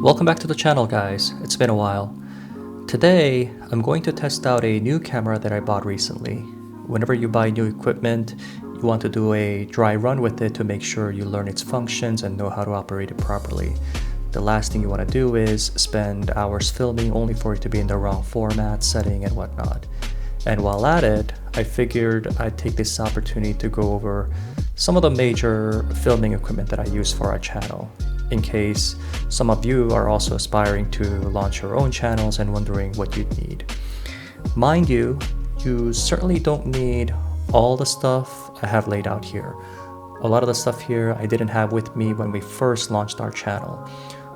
Welcome back to the channel, guys. It's been a while. Today, I'm going to test out a new camera that I bought recently. Whenever you buy new equipment, you want to do a dry run with it to make sure you learn its functions and know how to operate it properly. The last thing you want to do is spend hours filming only for it to be in the wrong format, setting, and whatnot. And while at it, I figured I'd take this opportunity to go over some of the major filming equipment that I use for our channel, in case some of you are also aspiring to launch your own channels and wondering what you'd need. Mind you, you certainly don't need all the stuff I have laid out here. A lot of the stuff here I didn't have with me when we first launched our channel.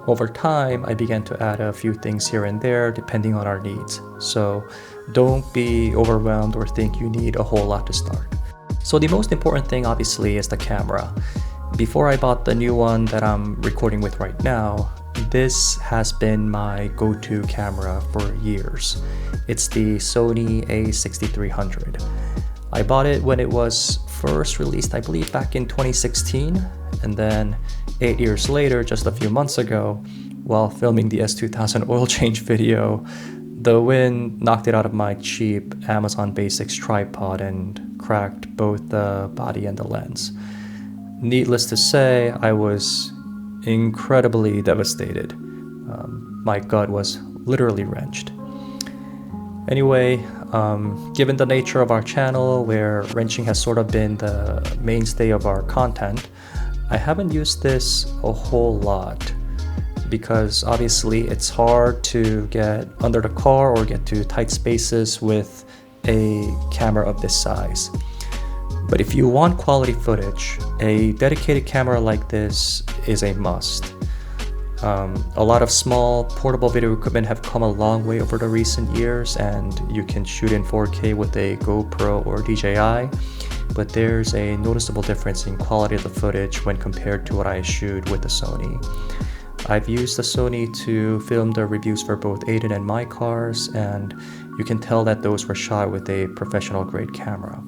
Over time, I began to add a few things here and there depending on our needs. So don't be overwhelmed or think you need a whole lot to start. So the most important thing obviously is the camera. Before I bought the new one that I'm recording with right now, this has been my go-to camera for years. It's the Sony A6300. I bought it when it was first released, I believe back in 2016, and then 8 years later, just a few months ago, while filming the S2000 oil change video, the wind knocked it out of my cheap Amazon Basics tripod and cracked both the body and the lens. Needless to say, I was incredibly devastated. My gut was literally wrenched. Anyway, given the nature of our channel, where wrenching has sort of been the mainstay of our content, I haven't used this a whole lot because obviously it's hard to get under the car or get to tight spaces with a camera of this size. But if you want quality footage, a dedicated camera like this is a must. A lot of small portable video equipment have come a long way over the recent years, and you can shoot in 4K with a GoPro or DJI, but there's a noticeable difference in quality of the footage when compared to what I shoot with the Sony. I've used the Sony to film the reviews for both Aiden and my cars, and you can tell that those were shot with a professional grade camera.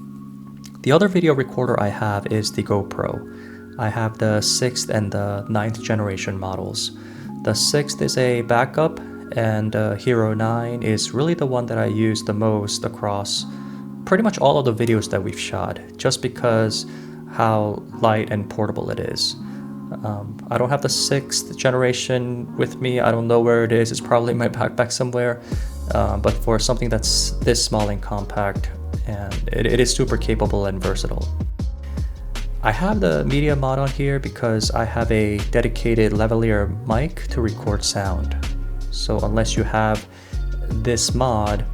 The other video recorder I have is the GoPro. I have the 6th and the 9th generation models. The 6th is a backup, and Hero 9 is really the one that I use the most across pretty much all of the videos that we've shot, just because how light and portable it is. I don't have the 6th generation with me. I don't know where it is. It's probably in my backpack somewhere. But for something that's this small and compact, and it is super capable and versatile. I have the media mod on here because I have a dedicated lavalier mic to record sound. So unless you have this mod,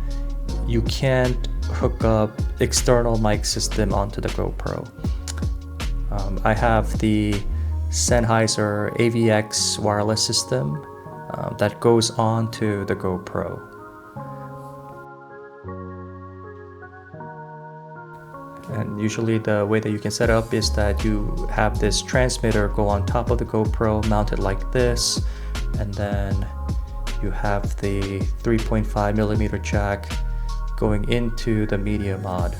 you can't hook up external mic system onto the GoPro. I have the Sennheiser AVX wireless system that goes on to the GoPro. And usually the way that you can set up is that you have this transmitter go on top of the GoPro, mounted like this, and then you have the 3.5mm jack going into the media mod.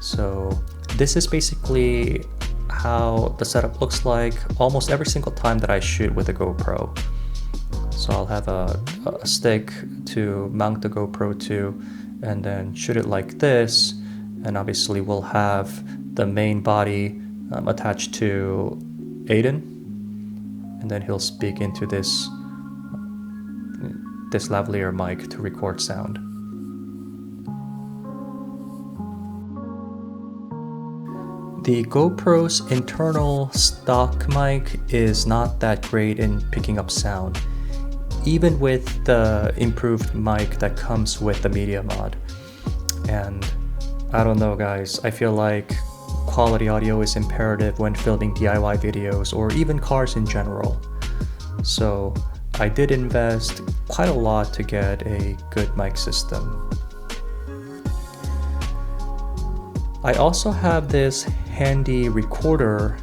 So this is basically how the setup looks like almost every single time that I shoot with a GoPro. So I'll have a stick to mount the GoPro to, and then shoot it like this, and obviously we'll have the main body attached to Aiden, and then he'll speak into this lavalier mic to record sound. The GoPro's internal stock mic is not that great in picking up sound, even with the improved mic that comes with the media mod. And I don't know, guys, I feel like quality audio is imperative when filming DIY videos or even cars in general. So I did invest quite a lot to get a good mic system. I also have this handy recorder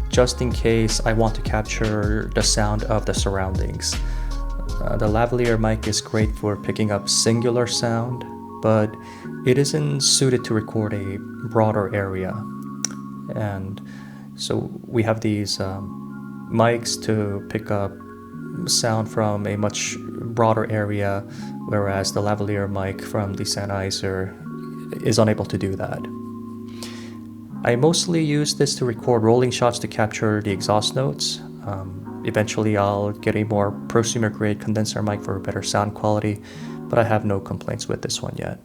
just in case I want to capture the sound of the surroundings. The lavalier mic is great for picking up singular sound, but it isn't suited to record a broader area. And so we have these mics to pick up sound from a much broader area, whereas the lavalier mic from the Sennheiser is unable to do that. I mostly use this to record rolling shots to capture the exhaust notes. Eventually I'll get a more prosumer grade condenser mic for better sound quality, but I have no complaints with this one yet.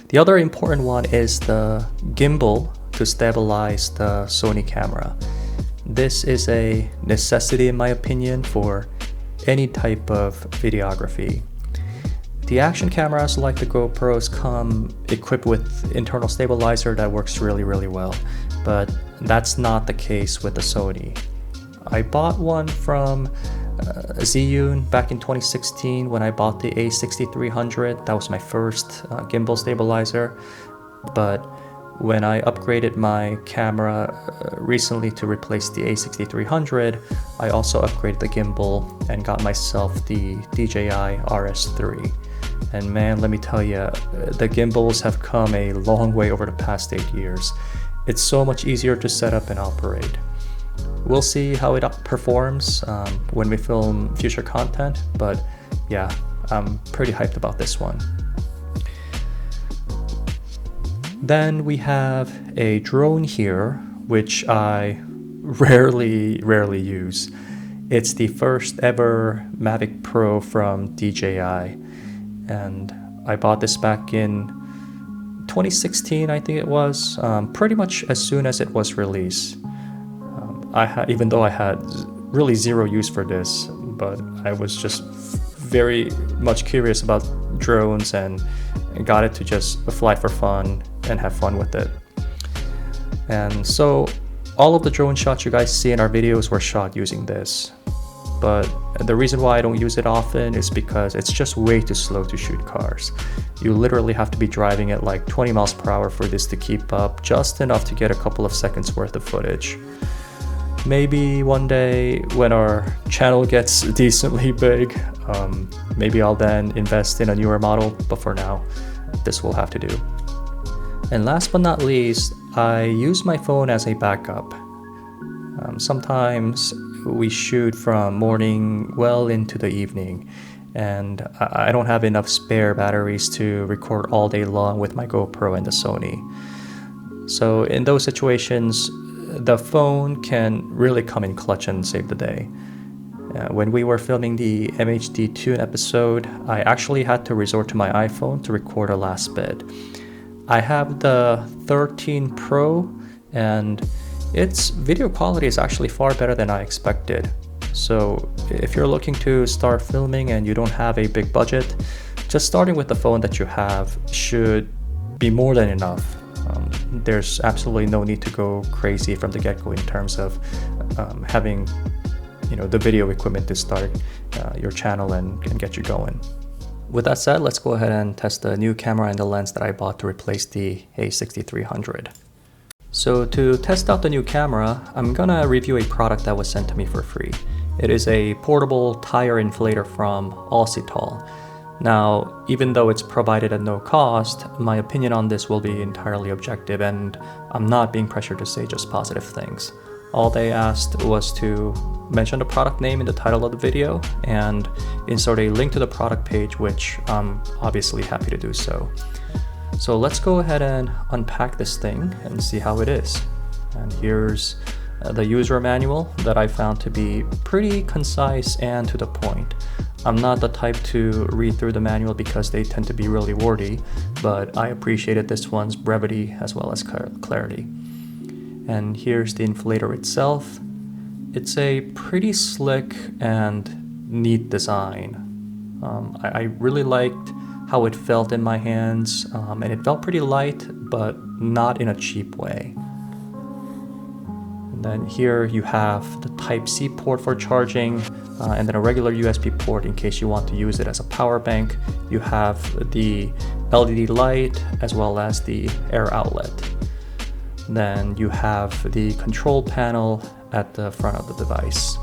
The other important one is the gimbal to stabilize the Sony camera. This is a necessity in my opinion for any type of videography. The action cameras like the GoPros come equipped with internal stabilizer that works really well, but that's not the case with the Sony. I bought one from Zhiyun back in 2016 when I bought the A6300. That was my first gimbal stabilizer, but when I upgraded my camera recently to replace the A6300, I also upgraded the gimbal and got myself the DJI RS3. And man, let me tell you, the gimbals have come a long way over the past 8 years. It's so much easier to set up and operate. We'll see how it performs when we film future content, but yeah, I'm pretty hyped about this one. Then we have a drone here, which I rarely use. It's the first ever Mavic Pro from DJI, and I bought this back in 2016, I think it was, pretty much as soon as it was released. Even though I had really zero use for this, but I was just very much curious about drones and got it to just fly for fun and have fun with it. And so all of the drone shots you guys see in our videos were shot using this. But the reason why I don't use it often is because it's just way too slow to shoot cars. You literally have to be driving at like 20 miles per hour for this to keep up, just enough to get a couple of seconds worth of footage. Maybe one day when our channel gets decently big, maybe I'll then invest in a newer model, but for now, this will have to do. And last but not least, I use my phone as a backup. Sometimes we shoot from morning well into the evening, and I don't have enough spare batteries to record all day long with my GoPro and the Sony. So in those situations, the phone can really come in clutch and save the day. When we were filming the MHD2 episode, I actually had to resort to my iPhone to record a last bit. I have the 13 Pro, and its video quality is actually far better than I expected. So if you're looking to start filming and you don't have a big budget, just starting with the phone that you have should be more than enough. There's absolutely no need to go crazy from the get-go in terms of having, the video equipment to start your channel and get you going. With that said, let's go ahead and test the new camera and the lens that I bought to replace the A6300. So to test out the new camera, I'm gonna review a product that was sent to me for free. It is a portable tire inflator from Auxito. Now, even though it's provided at no cost, my opinion on this will be entirely objective, and I'm not being pressured to say just positive things. All they asked was to mention the product name in the title of the video and insert a link to the product page, which I'm obviously happy to do so. So let's go ahead and unpack this thing and see how it is. And here's the user manual that I found to be pretty concise and to the point. I'm not the type to read through the manual because they tend to be really wordy, but I appreciated this one's brevity as well as clarity. And here's the inflator itself. It's a pretty slick and neat design. I really liked how it felt in my hands, and it felt pretty light, but not in a cheap way. And then here you have the Type-C port for charging, and then a regular USB port in case you want to use it as a power bank. You have the LED light as well as the air outlet. Then you have the control panel at the front of the device.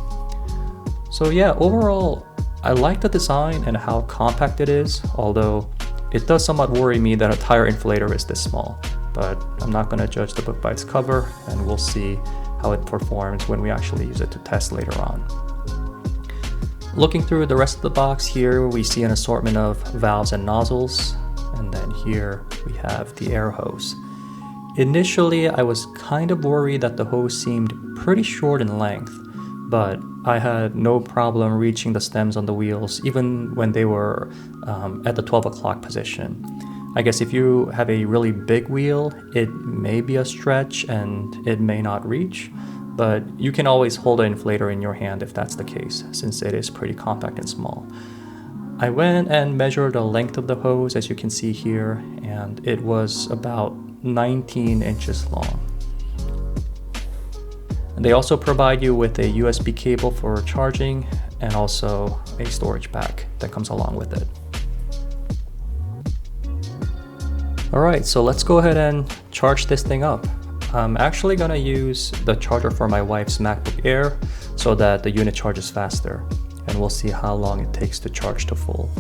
So yeah, overall, I like the design and how compact it is, although it does somewhat worry me that a tire inflator is this small. But I'm not going to judge the book by its cover, and we'll see how it performs when we actually use it to test later on. Looking through the rest of the box here, we see an assortment of valves and nozzles, and then here we have the air hose. Initially, I was kind of worried that the hose seemed pretty short in length, but I had no problem reaching the stems on the wheels even when they were at the 12 o'clock position. I guess if you have a really big wheel, it may be a stretch and it may not reach, but you can always hold an inflator in your hand if that's the case, since it is pretty compact and small. I went and measured the length of the hose, as you can see here, and it was about 19 inches long. And they also provide you with a USB cable for charging and also a storage pack that comes along with it. Alright, so let's go ahead and charge this thing up. I'm actually gonna use the charger for my wife's MacBook Air so that the unit charges faster, and we'll see how long it takes to charge to full.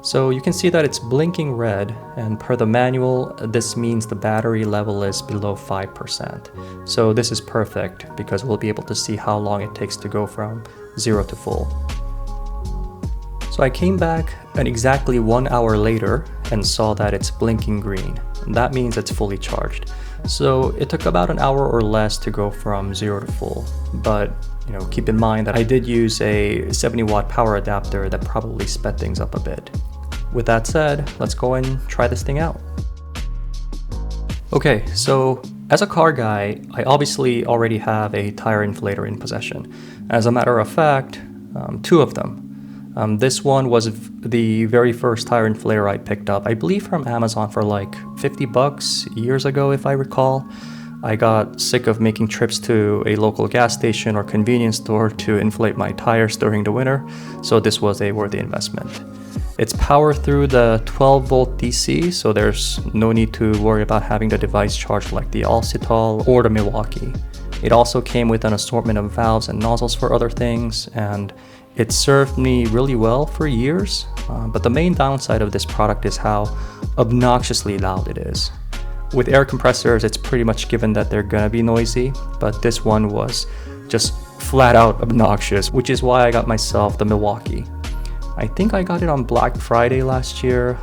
So you can see that it's blinking red, and per the manual, this means the battery level is below 5%. So this is perfect because we'll be able to see how long it takes to go from 0 to full. So I came back and exactly 1 hour later and saw that it's blinking green. That means it's fully charged. So it took about an hour or less to go from 0 to full. But keep in mind that I did use a 70 watt power adapter that probably sped things up a bit. With that said, let's go and try this thing out. Okay, so as a car guy, I obviously already have a tire inflator in possession. As a matter of fact, 2 of them. This one was the very first tire inflator I picked up, I believe from Amazon for like $50 years ago, if I recall. I got sick of making trips to a local gas station or convenience store to inflate my tires during the winter, so this was a worthy investment. It's powered through the 12 volt DC, so there's no need to worry about having the device charged like the Auxito or the Milwaukee. It also came with an assortment of valves and nozzles for other things, and it served me really well for years, but the main downside of this product is how obnoxiously loud it is. With air compressors, it's pretty much given that they're gonna be noisy, but this one was just flat out obnoxious, which is why I got myself the Milwaukee. I think I got it on Black Friday last year,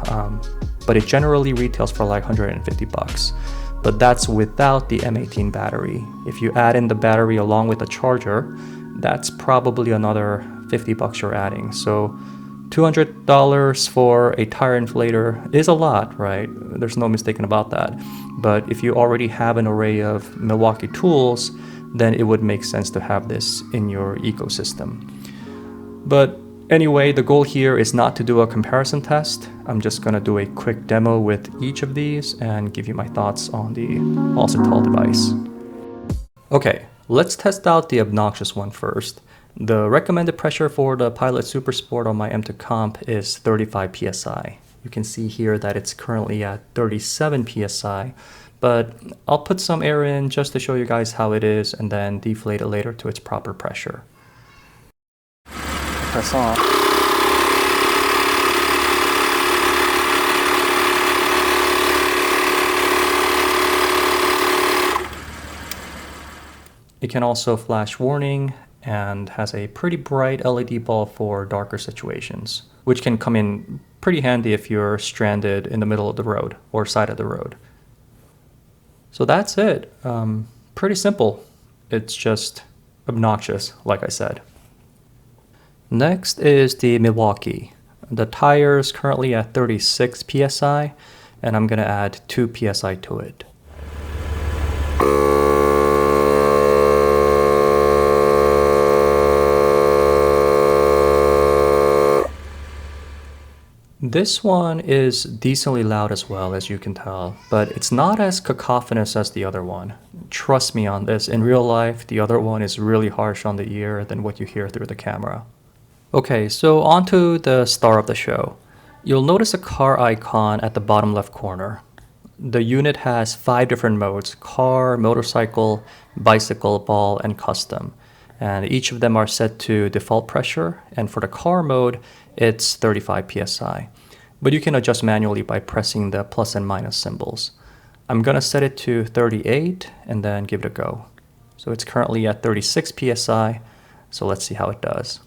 but it generally retails for like $150. But that's without the M18 battery. If you add in the battery along with the charger, that's probably another $50 you're adding. So $200 for a tire inflator is a lot, right? There's no mistaking about that. But if you already have an array of Milwaukee tools, then it would make sense to have this in your ecosystem. But anyway, the goal here is not to do a comparison test. I'm just gonna do a quick demo with each of these and give you my thoughts on the Auxito device. Okay, let's test out the obnoxious one first. The recommended pressure for the Pilot Super Sport on my M2 Comp is 35 psi. You can see here that it's currently at 37 psi, but I'll put some air in just to show you guys how it is and then deflate it later to its proper pressure. Press on. It can also flash warning and has a pretty bright LED bulb for darker situations, which can come in pretty handy if you're stranded in the middle of the road or side of the road. So that's it. Pretty simple. It's just obnoxious, like I said. Next is the Milwaukee. The tire is currently at 36 psi, and I'm gonna add 2 psi to it. This one is decently loud as well, as you can tell, but it's not as cacophonous as the other one. Trust me on this, in real life, the other one is really harsh on the ear than what you hear through the camera. Okay, so on to the star of the show. You'll notice a car icon at the bottom left corner. The unit has 5 different modes: car, motorcycle, bicycle, ball, and custom. and each of them are set to default pressure, and for the car mode, it's 35 psi. But you can adjust manually by pressing the plus and minus symbols. I'm gonna set it to 38 and then give it a go. So it's currently at 36 psi, so let's see how it does.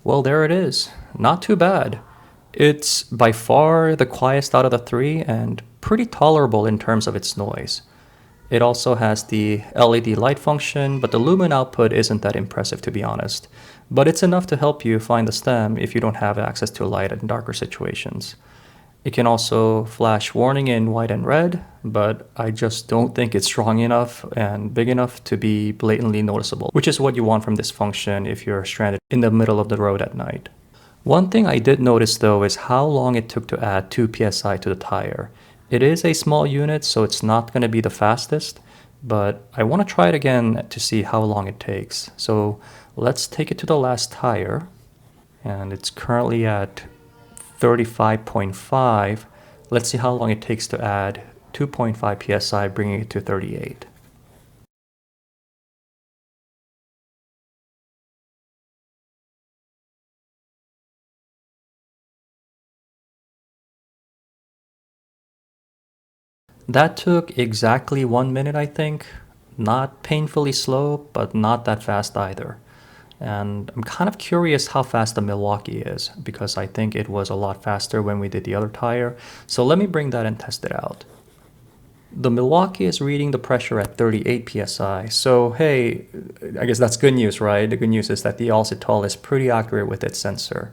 Well, there it is. Not too bad. It's by far the quietest out of the three and pretty tolerable in terms of its noise. It also has the LED light function, but the lumen output isn't that impressive, to be honest. But it's enough to help you find the stem if you don't have access to light in darker situations. It can also flash warning in white and red, but I just don't think it's strong enough and big enough to be blatantly noticeable, which is what you want from this function if you're stranded in the middle of the road at night. One thing I did notice though is how long it took to add 2 psi to the tire. It is a small unit, so it's not going to be the fastest, but I want to try it again to see how long it takes. So let's take it to the last tire, and it's currently at 35.5. Let's see how long it takes to add 2.5 psi, bringing it to 38. That took exactly 1 minute, I think. Not painfully slow, but not that fast either. And I'm kind of curious how fast the Milwaukee is, because I think it was a lot faster when we did the other tire. So let me bring that and test it out. The Milwaukee is reading the pressure at 38 psi. So hey, I guess that's good news, right? The good news is that the Auxito is pretty accurate with its sensor.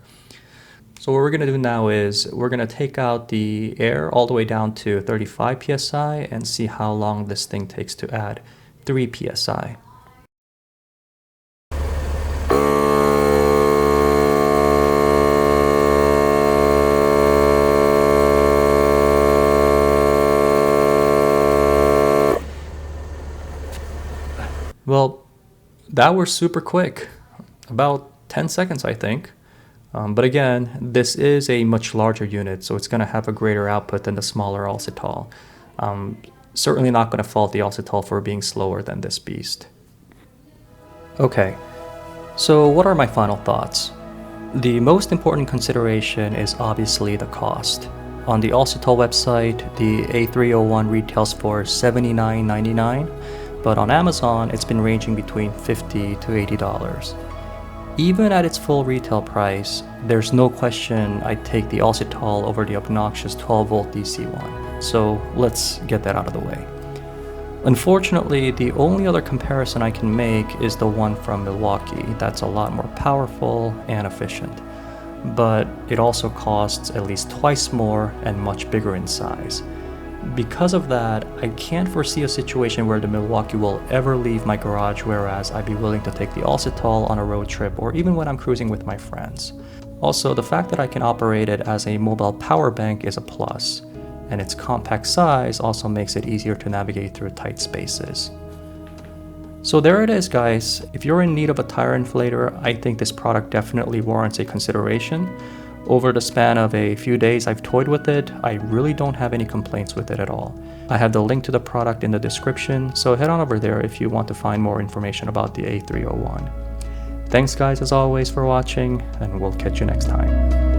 So what we're going to do now is we're going to take out the air all the way down to 35 psi and see how long this thing takes to add 3 psi. Well, that was super quick, about 10 seconds, I think. But again, this is a much larger unit, so it's going to have a greater output than the smaller Auxito. Certainly not going to fault the Auxito for being slower than this beast. Okay, so what are my final thoughts? The most important consideration is obviously the cost. On the Auxito website, the A301 retails for $79.99. But on Amazon, it's been ranging between $50 to $80. Even at its full retail price, there's no question I'd take the Auxito over the obnoxious 12-volt DC one. So let's get that out of the way. Unfortunately, the only other comparison I can make is the one from Milwaukee that's a lot more powerful and efficient. But it also costs at least twice more and much bigger in size. Because of that, I can't foresee a situation where the Milwaukee will ever leave my garage, whereas I'd be willing to take the Auxito on a road trip or even when I'm cruising with my friends. Also, the fact that I can operate it as a mobile power bank is a plus, and its compact size also makes it easier to navigate through tight spaces. So there it is, guys. If you're in need of a tire inflator, I think this product definitely warrants a consideration. Over the span of a few days I've toyed with it, I really don't have any complaints with it at all. I have the link to the product in the description, so head on over there if you want to find more information about the A301. Thanks guys as always for watching, and we'll catch you next time.